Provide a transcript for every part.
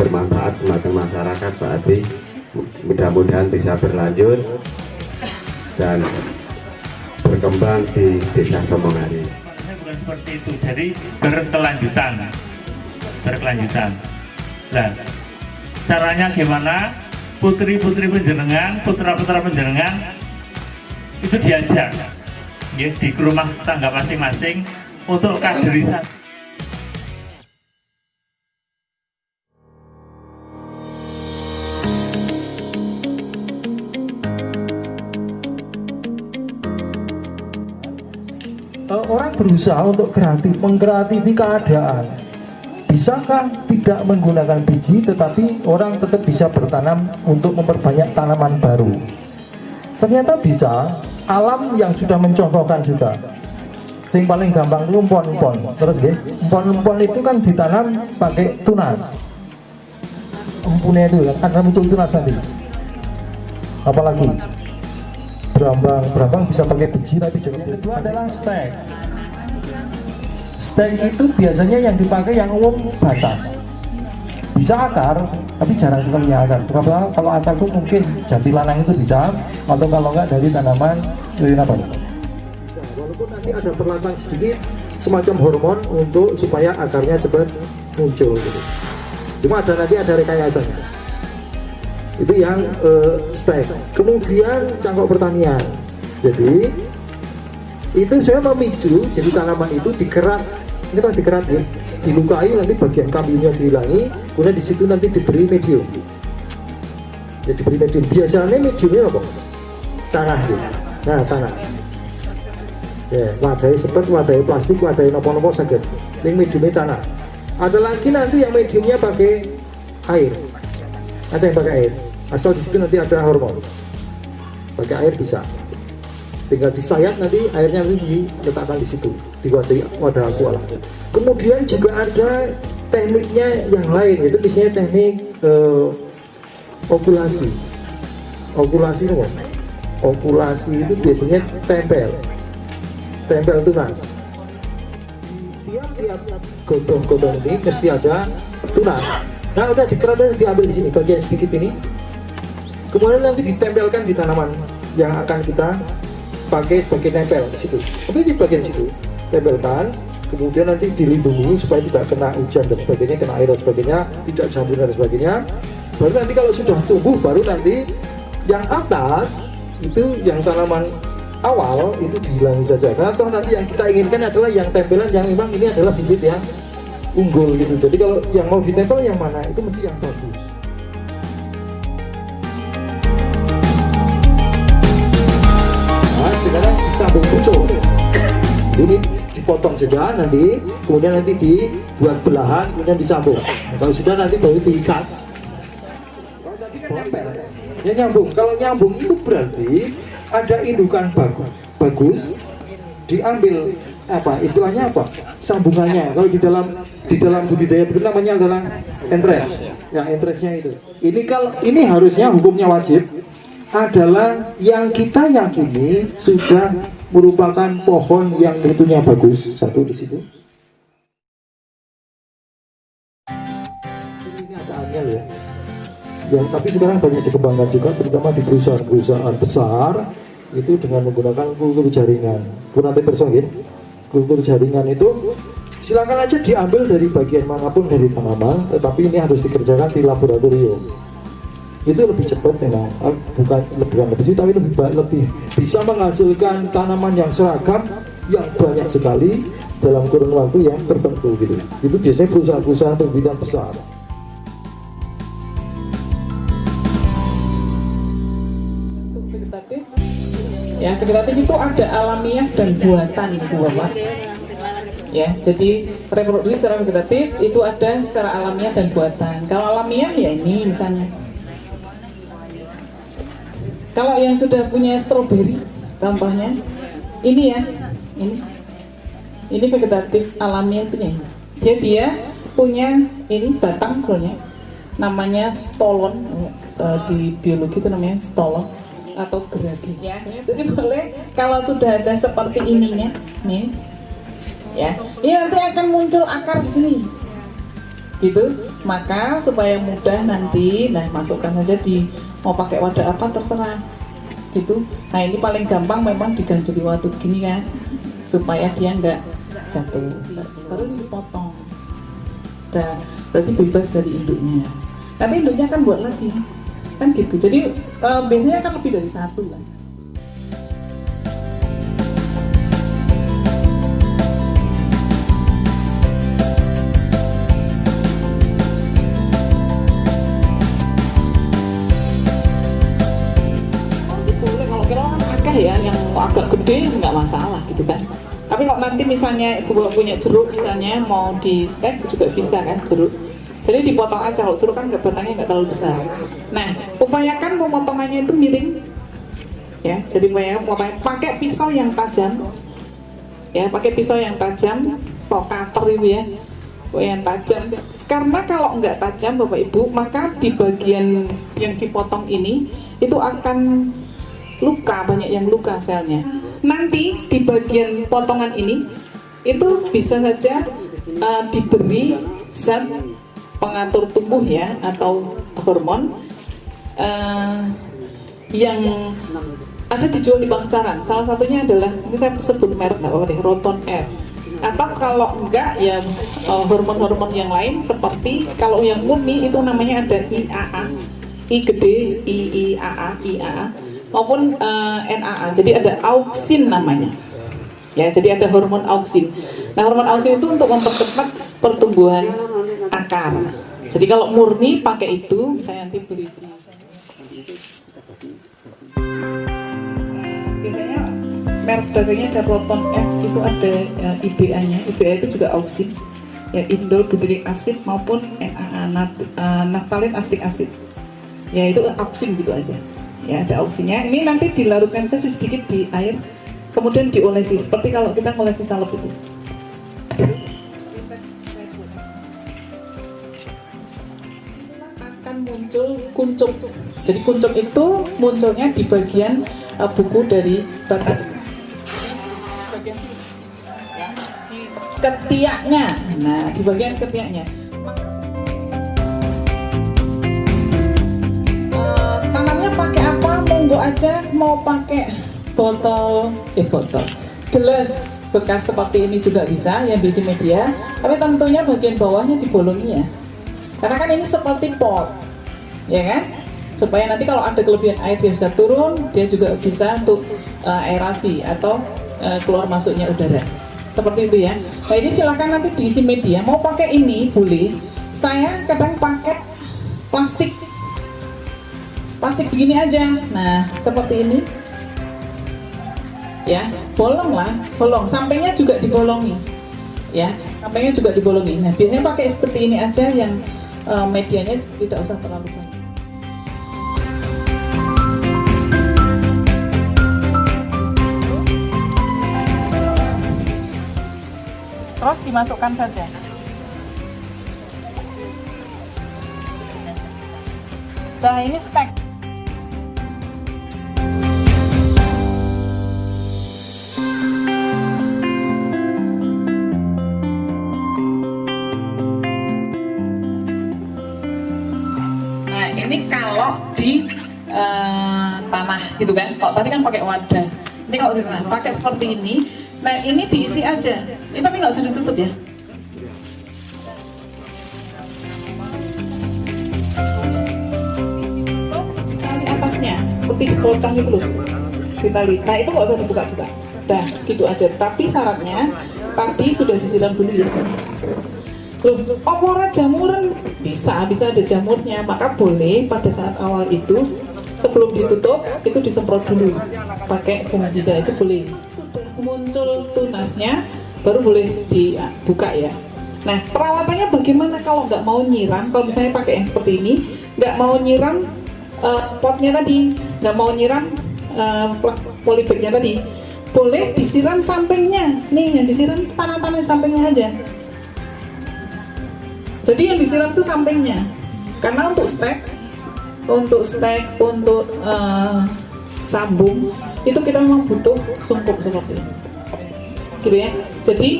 bermanfaat buat masyarakat Pak Adi. Mudah-mudahan bisa berlanjut dan berkembang di Desa Somonghari. Bukan seperti itu, jadi berkelanjutan. Nah, caranya gimana? Putri-putri penjenengan, putra-putra penjenengan itu diajak ya, di rumah tangga masing-masing untuk kaderisasi. Orang berusaha untuk kreatif, mengkreatifi keadaan. Bisakah tidak menggunakan biji tetapi orang tetap bisa bertanam untuk memperbanyak tanaman baru? Ternyata bisa. Alam yang sudah mencontohkan juga. Sing paling gampang itu empon-empon. Terus nggih, empon-empon itu kan ditanam pakai tunas. Empunnya itu akan muncul tunas nanti. Apalagi berambang bisa pakai biji tapi juga itu adalah stek. Stek itu biasanya yang dipakai yang umum batang. Bisa akar, tapi jarang sekali akar. Kenapa? Kalau akar itu mungkin jati lanang itu bisa, atau kalau enggak dari tanaman lilin apa? Walaupun nanti ada perlakuan sedikit semacam hormon untuk supaya akarnya cepat muncul. Gitu. Cuma nanti ada rekayasanya. Itu yang stek. Kemudian cangkok pertanian. Jadi itu saya memicu jadi tanaman itu dikerat. Ini pas dikerat ya, dilukai nanti bagian kambingnya dihilangi, kemudian di situ nanti diberi medium. Ya diberi medium. Biasanya mediumnya apa? Tanah ya. Nah tanah. Ya wadai sepet, wadai plastik, wadai nopo-nopo sakit. Ini mediumnya tanah. Ada lagi nanti yang mediumnya pakai air. Ada yang pakai air. Asal di situ nanti ada hormon. Pakai air bisa. Tinggal disayat nanti airnya nanti diletakkan di situ di wadah aqua lah. Kemudian juga ada tekniknya yang lain, itu biasanya teknik okulasi. Okulasi itu apa? Okulasi itu biasanya tempel tunas. Tiap godong-godong ini mesti ada tunas. Nah udah dikerat, diambil di sini bagian sedikit ini. Kemudian nanti ditempelkan di tanaman yang akan kita pakai sebagai nempel di situ. Tapi di bagian situ tempelkan, kemudian nanti dilindungi supaya tidak kena hujan dan sebagainya, kena air dan sebagainya, tidak jamur dan sebagainya. Baru nanti kalau sudah tumbuh, baru nanti yang atas itu yang tanaman awal itu dihilangi saja. Karena toh nanti yang kita inginkan adalah yang tempelan yang memang ini adalah bibit yang unggul gitu. Jadi kalau yang mau ditempel yang mana itu mesti yang bagus. Sekarang disambung pucuk. Ini dipotong saja nanti, kemudian nanti dibuat belahan, kemudian disambung. Kalau sudah nanti baru diikat. Kalau tadi kan nempel, ya nyambung. Kalau nyambung itu berarti ada indukan bagus, diambil apa? Istilahnya apa? Sambungannya. Kalau di dalam budidaya itu namanya adalah entres. Ya entresnya itu. Ini harusnya hukumnya wajib. Adalah yang kita yakini sudah merupakan pohon yang mutunya bagus. Satu di situ. Ini ada angel ya. Tapi sekarang banyak dikembangkan juga, terutama di perusahaan-perusahaan besar itu dengan menggunakan kultur jaringan. Kurang person ya. Kultur jaringan itu silakan aja diambil dari bagian manapun dari tanaman, tetapi ini harus dikerjakan di laboratorium. Itu lebih cepat memang, bukan lebih tapi lebih bisa menghasilkan tanaman yang seragam yang banyak sekali dalam kurun waktu yang tertentu gitu. Itu biasanya perusahaan-perusahaan pembibitan besar. Vegetatif, ya vegetatif itu ada alamiah dan buatan itu Bapak. Ya, jadi reproduksi secara vegetatif itu ada secara alamiah dan buatan. Kalau alamiah ya ini misalnya. Kalau yang sudah punya stroberi, contohnya ini ya, ini vegetatif alamiah itu ya. Dia punya ini batang sebenarnya, namanya stolon, di biologi itu namanya stolon atau geragi. Ya, jadi boleh kalau sudah ada seperti ininya, nih, ya, ini nanti akan muncul akar di sini, gitu. Maka supaya mudah nanti, nah masukkan saja di mau pakai wadah apa terserah gitu. Nah ini paling gampang memang diganjeli waktu gini kan, supaya dia nggak jatuh. Baru dipotong. Dan berarti bebas dari induknya. Nanti induknya kan buat lagi, kan gitu. Jadi biasanya kan lebih dari satu lah. Ya, yang agak gede nggak masalah gitu kan. Tapi kalau nanti misalnya ibu punya jeruk misalnya mau di stek juga bisa kan jeruk. Jadi dipotong aja, kalau jeruk kan batangnya nggak terlalu besar. Nah, upayakan pemotongannya itu miring. Ya, jadi pakai pisau yang tajam. Ya, pakai pisau yang tajam, atau cutter itu ya, yang tajam. Karena kalau nggak tajam Bapak Ibu, maka di bagian yang dipotong ini itu akan luka, banyak yang luka selnya. Nanti di bagian potongan ini itu bisa saja diberi zat pengatur tumbuh ya, atau hormon yang ada dijual di pasaran. Salah satunya adalah, ini saya sebut merek nggak apa-apa deh, Roton R. Atau kalau enggak ya hormon-hormon yang lain seperti kalau yang murni itu namanya ada IAA, I gede, IAA maupun NAA. Jadi ada auksin namanya. Ya, jadi ada hormon auksin. Nah, hormon auksin itu untuk mempercepat pertumbuhan akar. Jadi kalau murni pakai itu, saya nanti beli. Biasanya merek dagangnya ada Roton F, itu ada IBA-nya. IBA itu juga auksin. Ya, indol butyric acid maupun NAA, naphthalene acetic acid. Ya, itu auksin gitu aja. Ya, ada auksinya. Ini nanti dilarutkan saja sedikit di air, kemudian diolesi seperti kalau kita ngolesi salep itu. Akan muncul kuncup. Jadi kuncup itu munculnya di bagian buku dari batang. Bagian ya, di ketiaknya. Nah, di bagian ketiaknya. Tanamnya pakai apa? Monggo aja, mau pakai botol gelas bekas seperti ini juga bisa yang diisi media, tapi tentunya bagian bawahnya dibolongi ya, karena kan ini seperti pot ya kan, supaya nanti kalau ada kelebihan air dia bisa turun, dia juga bisa untuk aerasi atau keluar masuknya udara seperti itu ya. Nah ini silakan nanti diisi media, mau pakai ini boleh. Saya kadang pakai plastik begini aja. Nah, seperti ini. Ya, bolong lah, bolong. Sampingnya juga dibolongi. Ya, sampingnya juga dibolongi. Nah, biasanya pakai seperti ini aja yang medianya tidak usah terlalu banyak. Terus dimasukkan saja. Nah, ini stek. Ini kalau di tanah gitu kan, kalau tadi kan pakai wadah, ini kalau di tanah pakai seperti ini. Nah ini diisi aja, ini tapi nggak usah ditutup ya. Tali atasnya seperti dipocong gitu loh, ditali. Nah itu nggak usah dibuka-buka, dah gitu aja. Tapi syaratnya tadi sudah disiram dulu ya. Loh, opora jamuran bisa ada jamurnya, maka boleh pada saat awal itu sebelum ditutup itu disemprot dulu pakai fungisida, itu boleh. Sudah muncul tunasnya baru boleh dibuka ya. Nah perawatannya bagaimana kalau nggak mau nyiram? Kalau misalnya pakai yang seperti ini, nggak mau nyiram potnya tadi, nggak mau nyiram polybagnya tadi, boleh disiram sampingnya. Nih yang disiram tanah-tanah sampingnya aja. Jadi yang disiram itu sampingnya, karena untuk stek, untuk sambung itu kita memang butuh sungkup seperti ini, gitu ya. Jadi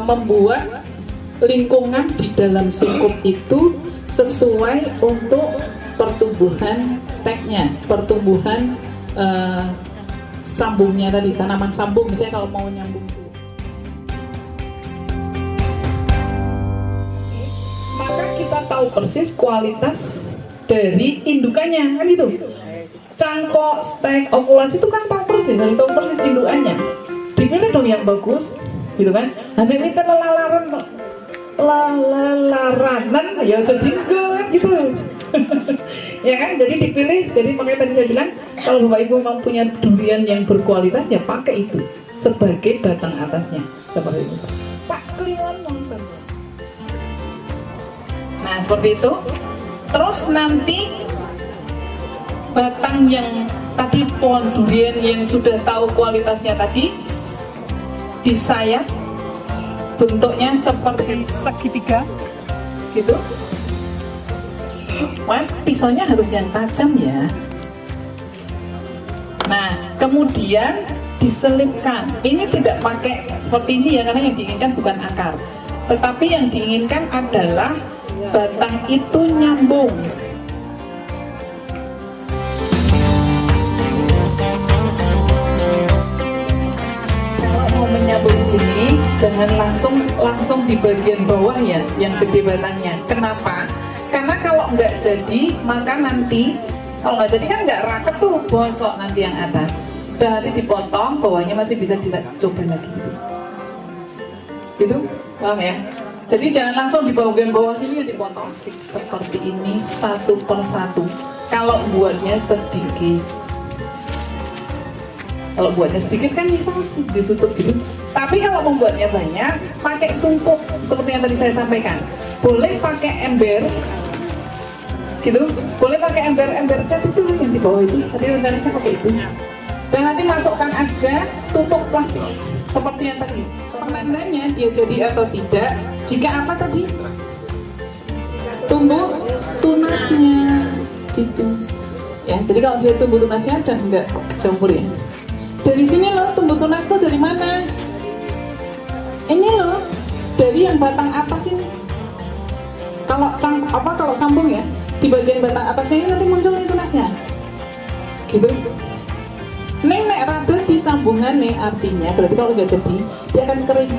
membuat lingkungan di dalam sungkup itu sesuai untuk pertumbuhan steknya, pertumbuhan sambungnya tadi, tanaman sambung misalnya kalau mau nyambung itu. Maka kita tahu persis kualitas dari indukannya kan gitu. Cangkok, stek, ovulasi itu kan tahu persis, harus tahu persis indukannya. Dipilih dong yang bagus, gitu kan? Hanya ini kan lelaranan, ya jadi enggak gitu. Ya kan, jadi dipilih. Jadi makanya tadi saya bilang kalau bapak ibu mau punya durian yang berkualitas ya pakai itu sebagai batang atasnya seperti itu. Pak Kliwon nonton. Nah seperti itu. Terus nanti batang yang tadi pohon durian yang sudah tahu kualitasnya tadi disayat, bentuknya seperti segitiga gitu. Wah, pisaunya harus yang tajam ya. Nah kemudian diselipkan. Ini tidak pakai seperti ini ya, karena yang diinginkan bukan akar, tetapi yang diinginkan adalah batang itu nyambung. Menyambung ini jangan langsung di bagian bawah ya, yang gede batangnya. Kenapa? Karena kalau nggak jadi, maka nanti kalau nggak jadi kan nggak raket tuh, bosok nanti yang atas. Dan nanti dipotong, bawahnya masih bisa dicoba lagi gitu. Gitu, paham ya? Jadi jangan langsung di bagian bawah sini dipotong seperti ini satu per satu. Kalau buatnya sedikit. Kalau buatnya sedikit kan bisa ditutup gitu. Tapi kalau membuatnya banyak, pakai sumpuk seperti yang tadi saya sampaikan. Boleh pakai ember, gitu. Boleh pakai ember cat itu yang di bawah itu. Tadi rencananya saya pakai itu. Dan nanti masukkan aja, tutup plastik seperti yang tadi. Penandanya dia jadi atau tidak. Jika apa tadi? Tumbuh tunasnya, gitu. Ya, jadi kalau dia tumbuh tunasnya dan enggak campur ya. Dari sini loh, tumbuh tunas tuh dari mana? Ini loh, dari yang batang atas ini. Kalau sambung ya, di bagian batang atasnya ini nanti muncul nih tunasnya. Gitu. Nek rada di sambungan nih, artinya berarti kalau udah jadi dia akan kering.